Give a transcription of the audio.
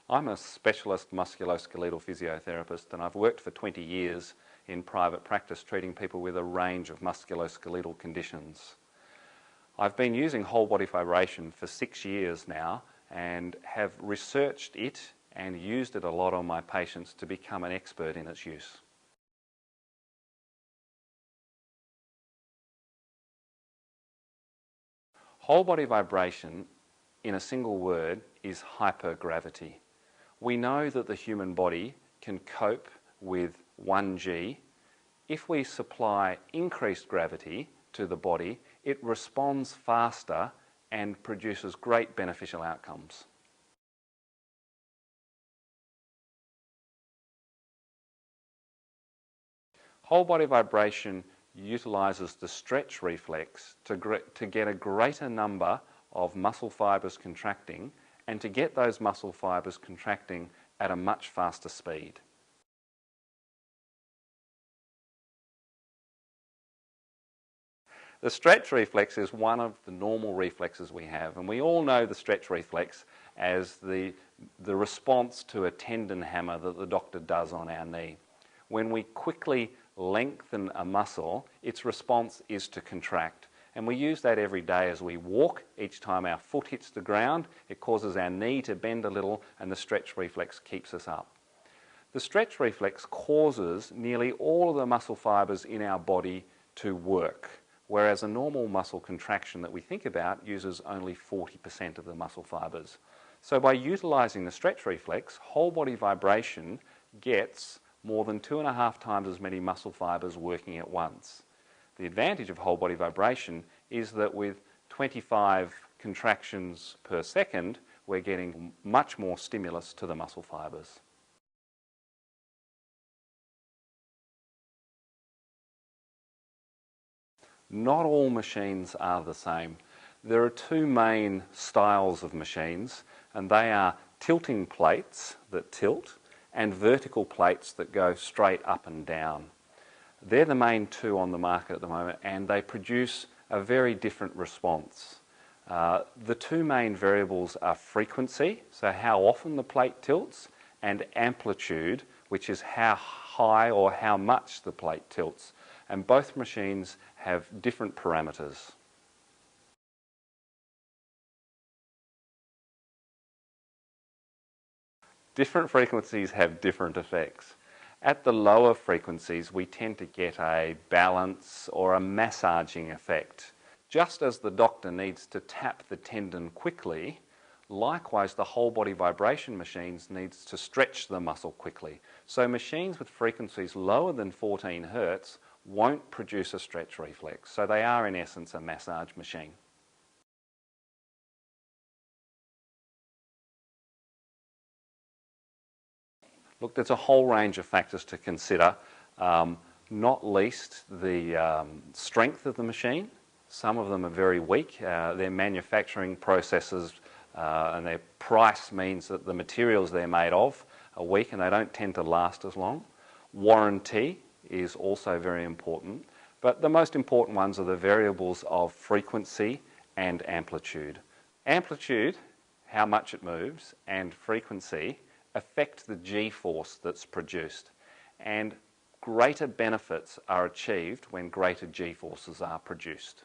I'm a specialist musculoskeletal physiotherapist, and I've worked for 20 years in private practice treating people with a range of musculoskeletal conditions. I've been using whole body vibration for 6 years now and have researched it and used it a lot on my patients to become an expert in its use. Whole body vibration, in a single word, is hypergravity. We know that the human body can cope with 1G. If we supply increased gravity to the body, it responds faster and produces great beneficial outcomes. Whole body vibration utilises the stretch reflex to get a greater number of muscle fibres contracting and to get those muscle fibres contracting at a much faster speed. The stretch reflex is one of the normal reflexes we have, and we all know the stretch reflex as the response to a tendon hammer that the doctor does on our knee. When we quickly lengthen a muscle, its response is to contract. And we use that every day as we walk. Each time our foot hits the ground, it causes our knee to bend a little, and the stretch reflex keeps us up. The stretch reflex causes nearly all of the muscle fibres in our body to work, whereas a normal muscle contraction that we think about uses only 40% of the muscle fibres. So by utilising the stretch reflex, whole body vibration gets more than 2.5 times as many muscle fibres working at once. The advantage of whole body vibration is that with 25 contractions per second, we're getting much more stimulus to the muscle fibres. Not all machines are the same. There are two main styles of machines, and they are tilting plates that tilt and vertical plates that go straight up and down. They're the main two on the market at the moment, and they produce a very different response. The two main variables are frequency, so how often the plate tilts, and amplitude, which is how high or how much the plate tilts. And both machines have different parameters. Different frequencies have different effects. At the lower frequencies, we tend to get a balance or a massaging effect. Just as the doctor needs to tap the tendon quickly, likewise the whole body vibration machines needs to stretch the muscle quickly. So machines with frequencies lower than 14 Hertz won't produce a stretch reflex. So they are in essence a massage machine. Look, there's a whole range of factors to consider, not least the strength of the machine. Some of them are very weak. Their manufacturing processes and their price means that the materials they're made of are weak and they don't tend to last as long. Warranty is also very important, but the most important ones are the variables of frequency and amplitude. Amplitude, how much it moves, and frequency affect the G-force that's produced, and greater benefits are achieved when greater G-forces are produced.